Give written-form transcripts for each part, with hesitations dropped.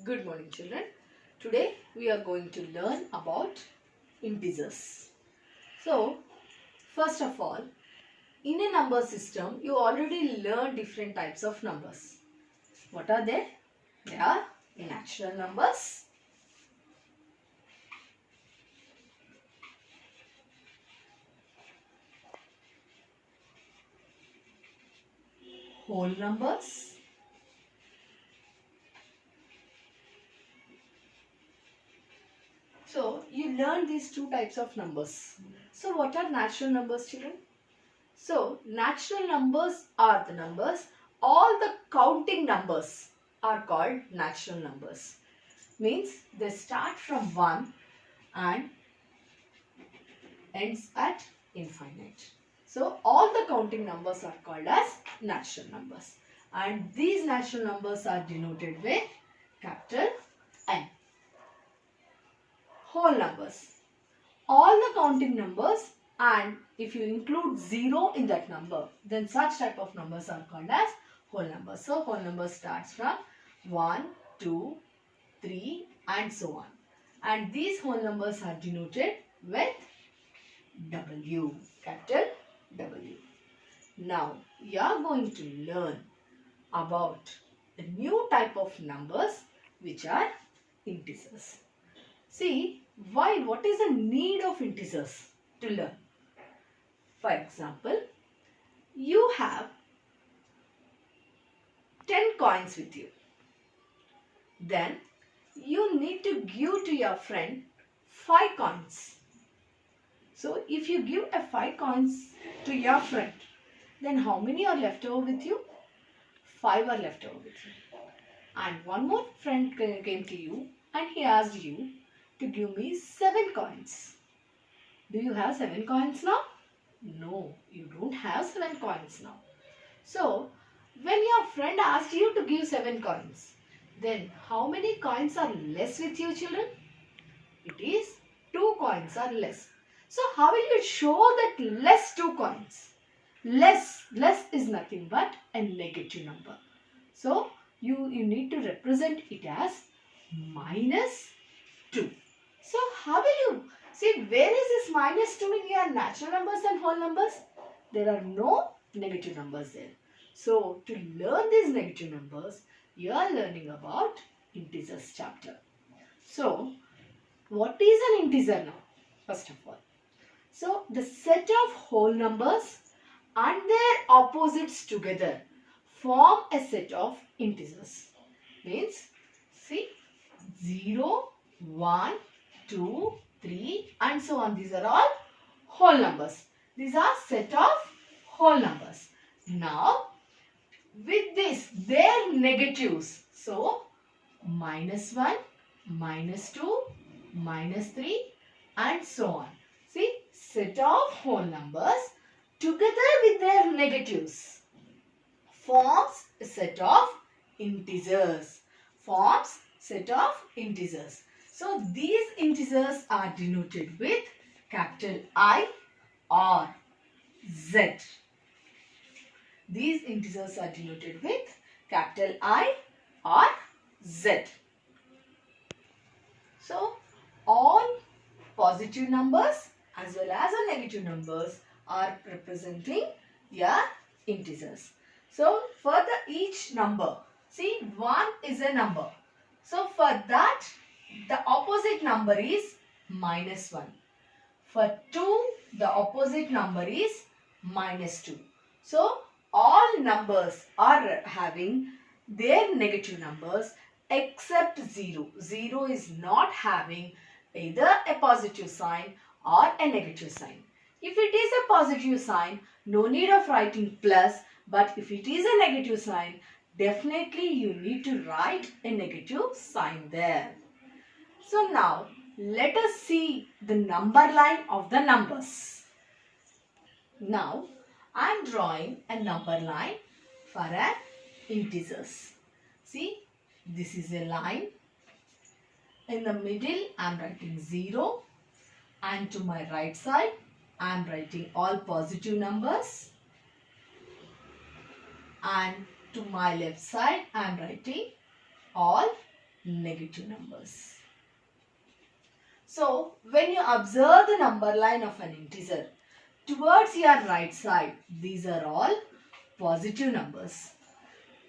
Good morning, children. Today we are going to learn about integers. So, first of all, in a number system, you already learned different types of numbers. What are they? They are natural numbers, whole numbers, so you learned these two types of numbers. So, what are natural numbers, children? So, natural numbers are the numbers, all the counting numbers are called natural numbers. Means they start from 1 and ends at infinite. So, all the counting numbers are called as natural numbers. And these natural numbers are denoted with capital N. Whole numbers. All the counting numbers, and if you include 0 in that number, then such type of numbers are called as whole numbers. So, whole number starts from 1, 2, 3 and so on. And these whole numbers are denoted with W, capital W. Now, you are going to learn about a new type of numbers which are integers. See, what is the need of integers to learn? For example, you have 10 coins with you. Then, you need to give to your friend 5 coins. So, if you give a 5 coins to your friend, then how many are left over with you? 5 are left over with you. And one more friend came to you and he asked you to give me 7 coins. Do you have 7 coins now? No, you don't have 7 coins now. So, when your friend asked you to give 7 coins, then how many coins are less with you, children? It is 2 coins are less. So, how will you show that less 2 coins? Less is nothing but a negative number. So, you need to represent it as minus 2. So, how will you see where is this minus 2 in your natural numbers and whole numbers? There are no negative numbers there. So, to learn these negative numbers, you are learning about integers chapter. So, what is an integer now? First of all. So, the set of whole numbers and their opposites together form a set of integers. Means, see, 0, 1, 2, 3 and so on. These are all whole numbers. These are set of whole numbers. Now, with this, their negatives. So, minus 1, minus 2, minus 3 and so on. See, set of whole numbers together with their negatives forms a set of integers. Forms set of integers. So, these integers are denoted with capital I or Z. These integers are denoted with capital I or Z. So, all positive numbers as well as the negative numbers are representing your integers. So, for each number, see 1 is a number. So, for that, the opposite number is minus 1. For 2, the opposite number is minus 2. So, all numbers are having their negative numbers except 0. 0 is not having either a positive sign or a negative sign. If it is a positive sign, no need of writing plus, but if it is a negative sign, definitely you need to write a negative sign there. So now, let us see the number line of the numbers. Now, I am drawing a number line for an integers. See, this is a line. In the middle, I am writing 0. And to my right side, I am writing all positive numbers. And to my left side, I am writing all negative numbers. So, when you observe the number line of an integer, towards your right side, these are all positive numbers.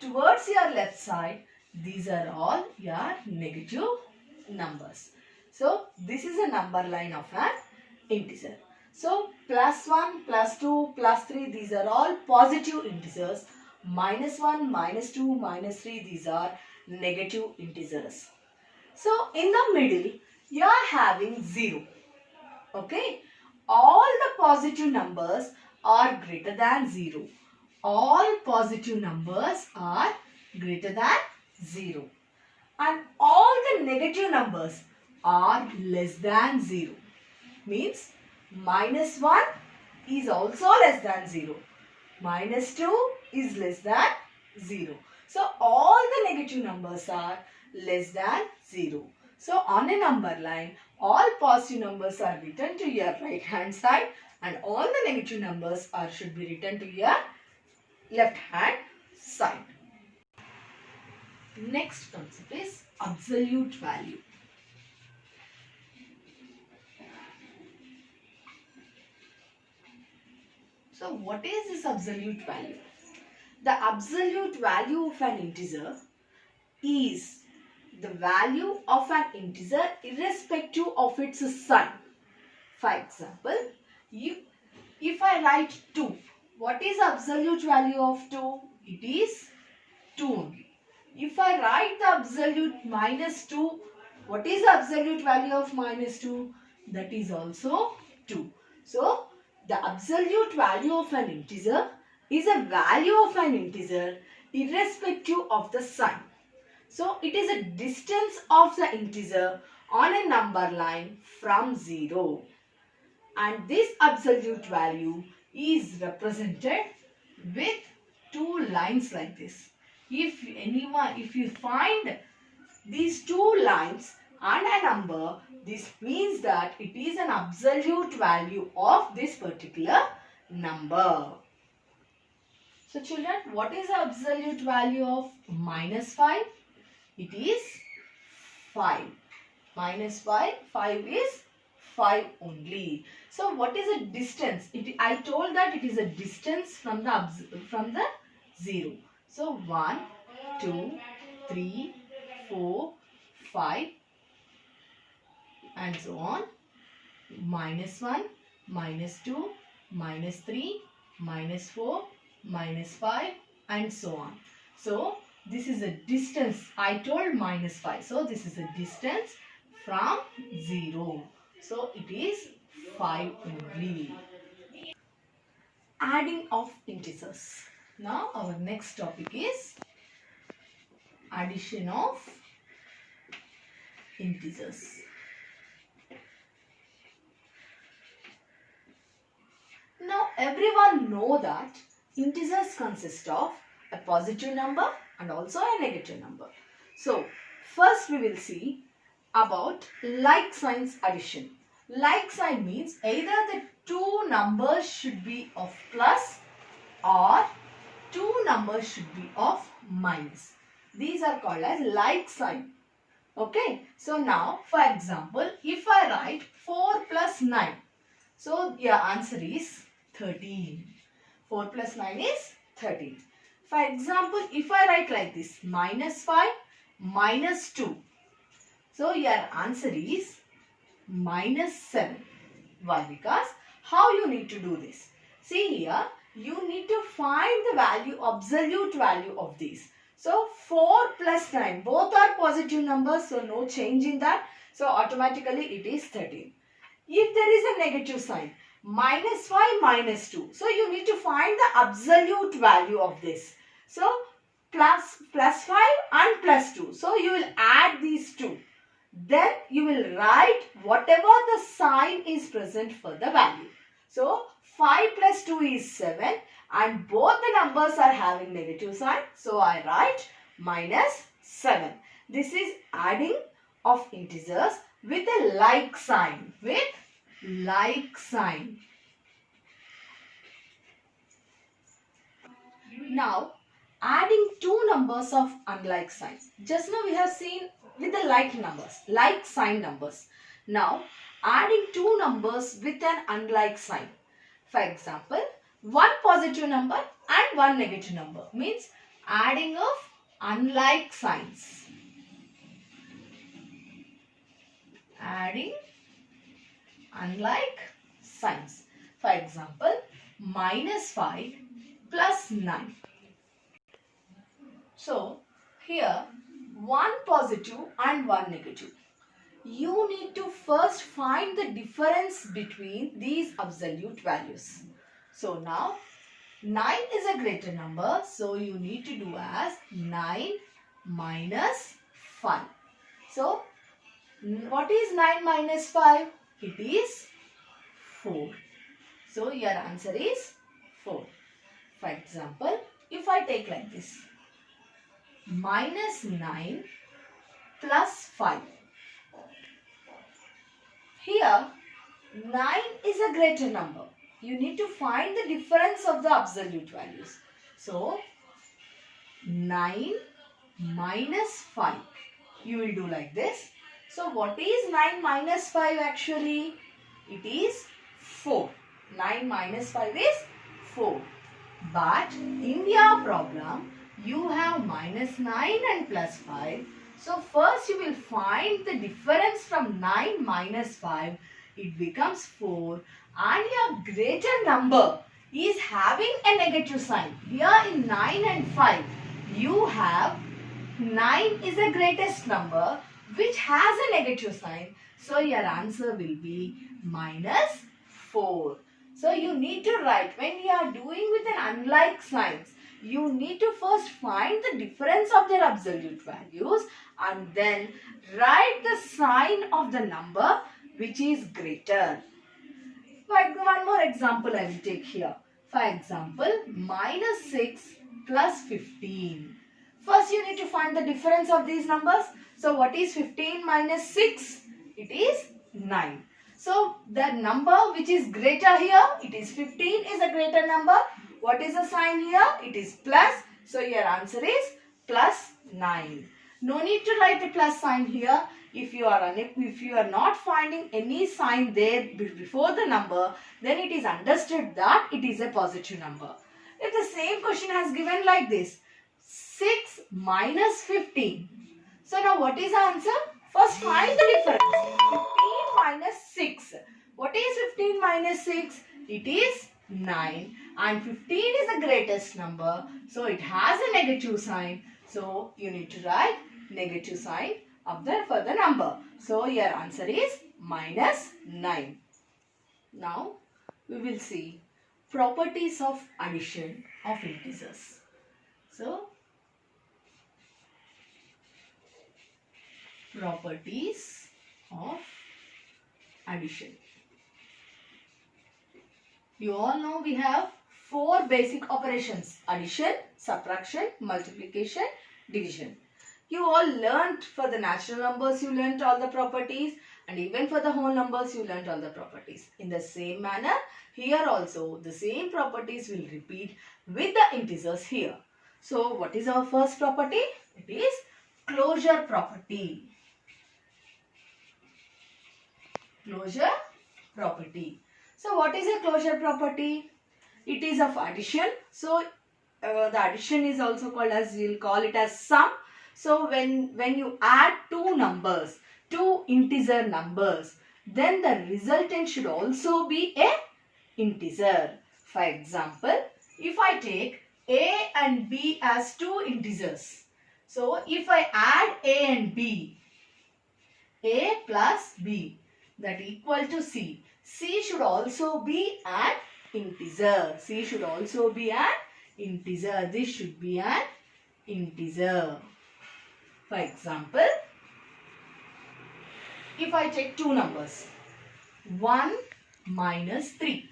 Towards your left side, these are all your negative numbers. So, this is a number line of an integer. So, +1, +2, +3, these are all positive integers. -1, -2, -3, these are negative integers. So, in the middle, you are having 0. Okay. All the positive numbers are greater than 0. All positive numbers are greater than 0. And all the negative numbers are less than 0. Means -1 is also less than 0. -2 is less than 0. So all the negative numbers are less than 0. So on a number line, all positive numbers are written to your right hand side and all the negative numbers should be written to your left hand side. Next concept is absolute value. So what is this absolute value? The absolute value of an integer is the value of an integer irrespective of its sign. For example, if I write 2, what is absolute value of 2? It is 2 only. If I write the absolute -2, what is the absolute value of -2? That is also 2. So, the absolute value of an integer is a value of an integer irrespective of the sign. So, it is a distance of the integer on a number line from 0. And this absolute value is represented with 2 lines like this. If you find these 2 lines and a number, this means that it is an absolute value of this particular number. So children, what is the absolute value of -5? It is 5. -5 is 5 only. So what is a distance? I told that it is a distance from the 0. So 1, 2, 3, 4, 5 and so on. -1, -2, -3, -4, -5 and so on. So this is a distance. I told -5. So this is a distance from 0. So it is 5 only. Adding of integers. Now our next topic is addition of integers. Now everyone know that integers consist of a positive number and also a negative number. So first we will see about like signs addition. Like sign means either the 2 numbers should be of plus or 2 numbers should be of minus. These are called as like sign. Okay. So now for example, if I write 4 plus 9. So your answer is 13. 4 plus 9 is 13. For example, if I write like this, -5, -2. So your answer is -7. Why? Because how you need to do this? See here, you need to find the value, absolute value of these. So 4 plus 9, both are positive numbers, so no change in that. So automatically it is 13. If there is a negative sign, -5, -2. So you need to find the absolute value of this. So plus 5 and plus 2. So you will add these two. Then you will write whatever the sign is present for the value. So 5 plus 2 is 7 and both the numbers are having negative sign. So I write -7. This is adding of integers with a like sign. With like sign. Now adding two numbers of unlike signs. Just now we have seen with like numbers, like sign numbers. Now, adding two numbers with an unlike sign. For example, one positive number and one negative number means adding of unlike signs. Adding unlike signs. For example, -5 plus 9. So, here one positive and one negative. You need to first find the difference between these absolute values. So, now 9 is a greater number. So, you need to do as 9 minus 5. So, what is 9 minus 5? It is 4. So, your answer is 4. For example, if I take like this, -9 plus 5. Here, 9 is a greater number. You need to find the difference of the absolute values. So, 9 minus 5. You will do like this. So, what is 9 minus 5 actually? It is 4. 9 minus 5 is 4. But in your problem, you have -9 and +5. So, first you will find the difference from 9 minus 5. It becomes 4. And your greater number is having a negative sign. Here in 9 and 5, you have 9 is the greatest number which has a negative sign. So, your answer will be -4. So, you need to write, when you are doing with an unlike signs, you need to first find the difference of their absolute values and then write the sign of the number which is greater. Like one more example I will take here. For example, -6 plus 15. First you need to find the difference of these numbers. So what is 15 minus 6? It is 9. So the number which is greater here, it is 15 is a greater number. What is the sign here? It is plus. So your answer is +9. No need to write a plus sign here. If you are not finding any sign there before the number, then it is understood that it is a positive number. If the same question has given like this, 6 minus 15. So now what is the answer? First find the difference. 15 minus 6. What is 15 minus 6? It is 9. And 15 is the greatest number. So it has a negative sign. So you need to write negative sign for the number. So your answer is -9. Now we will see properties of addition of integers. So properties of addition. You all know we have 4 basic operations: addition, subtraction, multiplication, division. You all learnt for the natural numbers, you learnt all the properties, and even for the whole numbers, you learnt all the properties. In the same manner, here also the same properties will repeat with the integers here. So, what is our first property? It is closure property. Closure property. So, what is a closure property? It is of addition. So, the addition is also called as, we will call it as sum. So, when you add two numbers, two integer numbers, then the resultant should also be a integer. For example, if I take A and B as two integers. So, if I add A and B, A plus B, that equal to C. C should also be an integer. C should also be an integer. This should be an integer. For example, if I take two numbers, 1 minus 3.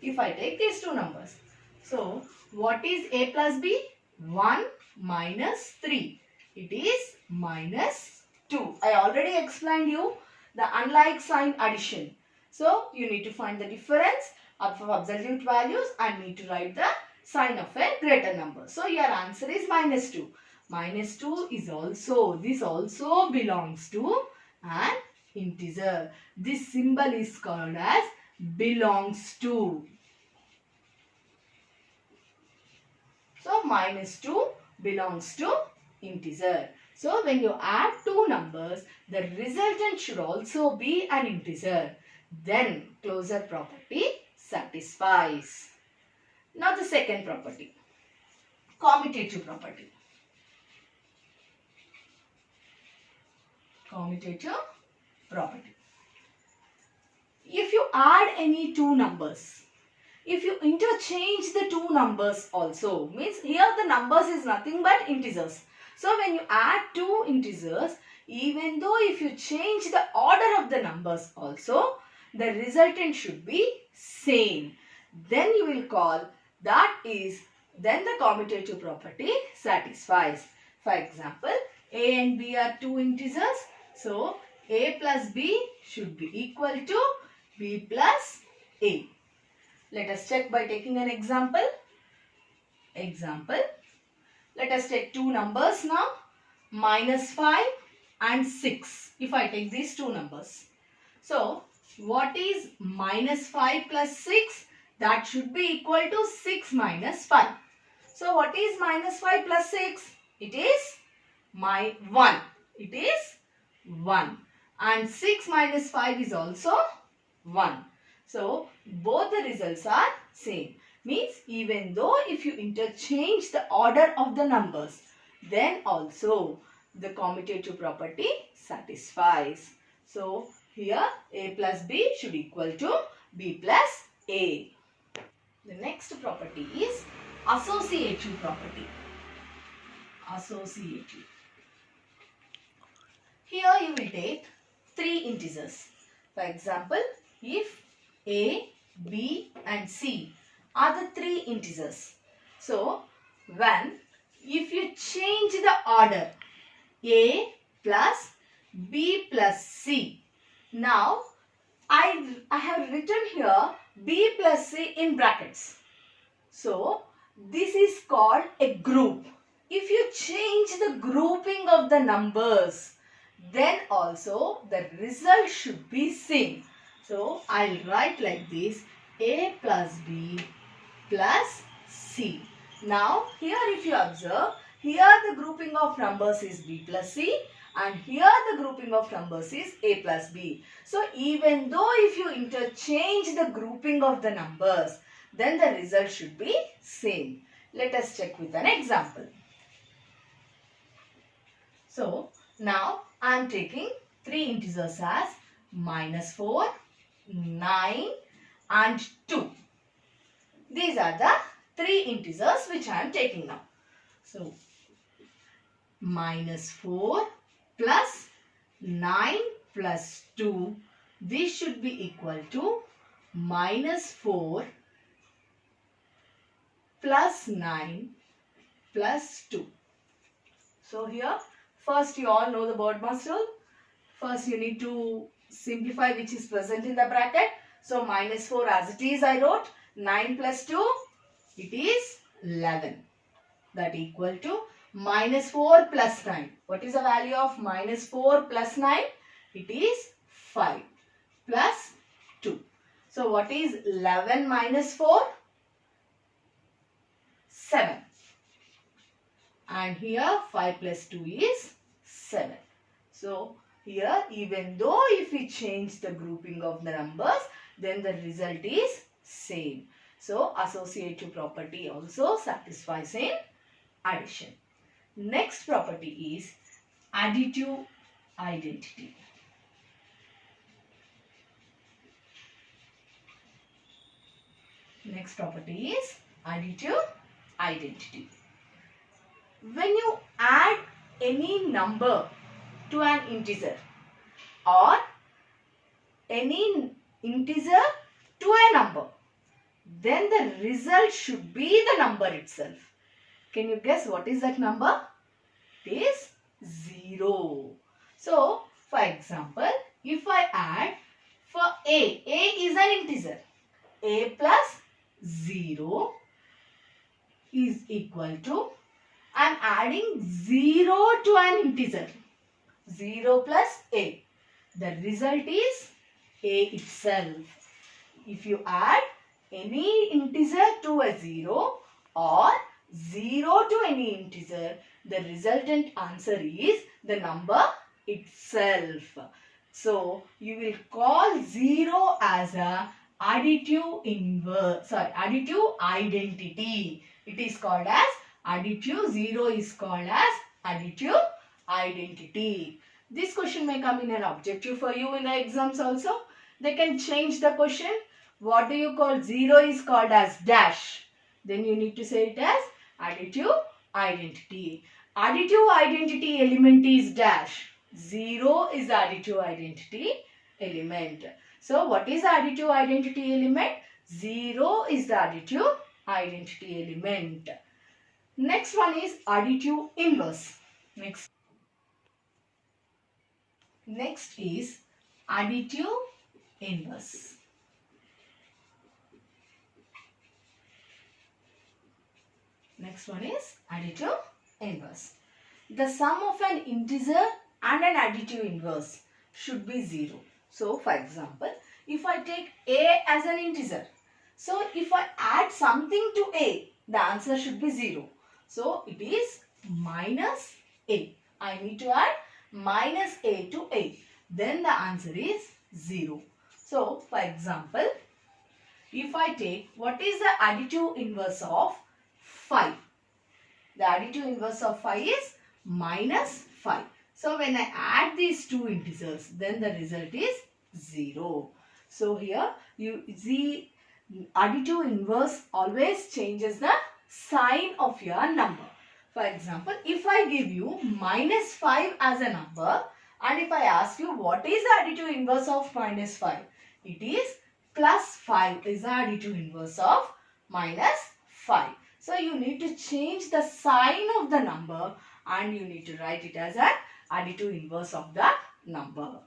If I take these two numbers. So, what is A plus B? 1 minus 3. It is -2. I already explained you the unlike sign addition. So, you need to find the difference of absolute values and need to write the sign of a greater number. So, your answer is -2. minus 2 is also, this also belongs to an integer. This symbol is called as belongs to. So minus 2 belongs to integer. So when you add two numbers, the resultant should also be an integer. Then closure property satisfies. Now the second property, commutative property. Commutative property. If you add any two numbers, if you interchange the two numbers also, means here the numbers is nothing but integers. So when you add two integers, even though if you change the order of the numbers also, the resultant should be same. Then you will call that is, then the commutative property satisfies. For example, A and B are two integers. So A plus B should be equal to B plus A. Let us check by taking an example. Let us take two numbers now. Minus 5 and 6. If I take these two numbers. So, what is minus 5 plus 6? That should be equal to 6 minus 5. So, what is minus 5 plus 6? It is 1. It is 1. And 6 minus 5 is also 1. So, both the results are same. Means even though if you interchange the order of the numbers, then also the commutative property satisfies. So, here A plus B should equal to B plus A. The next property is associative property. Associative. Here you will take three integers. For example, if A, B and C are the three integers. So, if you change the order A plus B plus C. Now, I have written here B plus C in brackets. So, this is called a group. If you change the grouping of the numbers, then also the result should be same. So, I'll write like this, A plus B plus C. Now, here if you observe, here the grouping of numbers is B plus C and here the grouping of numbers is A plus B. So, even though if you interchange the grouping of the numbers, then the result should be same. Let us check with an example. So, now I am taking three integers as minus 4, 9 and 2. These are the three integers which I am taking now. So, minus 4 plus 9 plus 2. This should be equal to minus 4 plus 9 plus 2. So, here first you all know the BODMAS rule. First you need to simplify which is present in the bracket. So, minus 4 as it is I wrote. 9 plus 2, it is 11. That equal to minus 4 plus 9. What is the value of minus 4 plus 9? It is 5 plus 2. So, what is 11 minus 4? 7. And here 5 plus 2 is 7. So, here even though if we change the grouping of the numbers, then the result is same. So, associative property also satisfies in addition. Next property is additive identity. Next property is additive identity. When you add any number to an integer or any integer to a number, then the result should be the number itself. Can you guess what is that number? It is 0. So, for example, if I add for A is an integer. A plus 0 is equal to, I am adding 0 to an integer. 0 plus a. The result is a itself. If you add any integer to a 0 or 0 to any integer, the resultant answer is the number itself. So, you will call 0 as a additive identity. It is called as additive. 0 is called as additive identity. This question may come in an objective for you in the exams also. They can change the question. What do you call 0 is called as dash. Then you need to say it as additive identity. Additive identity element is dash. 0 is the additive identity element. So what is the additive identity element? 0 is the additive identity element. Next one is additive inverse. Next is additive inverse. Next one is additive inverse. The sum of an integer and an additive inverse should be 0. So, for example, if I take a as an integer, so if I add something to a, the answer should be 0. So, it is minus a. I need to add minus a to a. Then the answer is 0. So, for example, if I take what is the additive inverse of 5? The additive inverse of 5 is minus 5. So, when I add these two integers, then the result is 0. So, here the additive inverse always changes the sign of your number. For example, if I give you minus 5 as a number and if I ask you what is the additive inverse of minus 5, it is plus 5 is the additive inverse of minus 5. So, you need to change the sign of the number and you need to write it as an additive inverse of the number.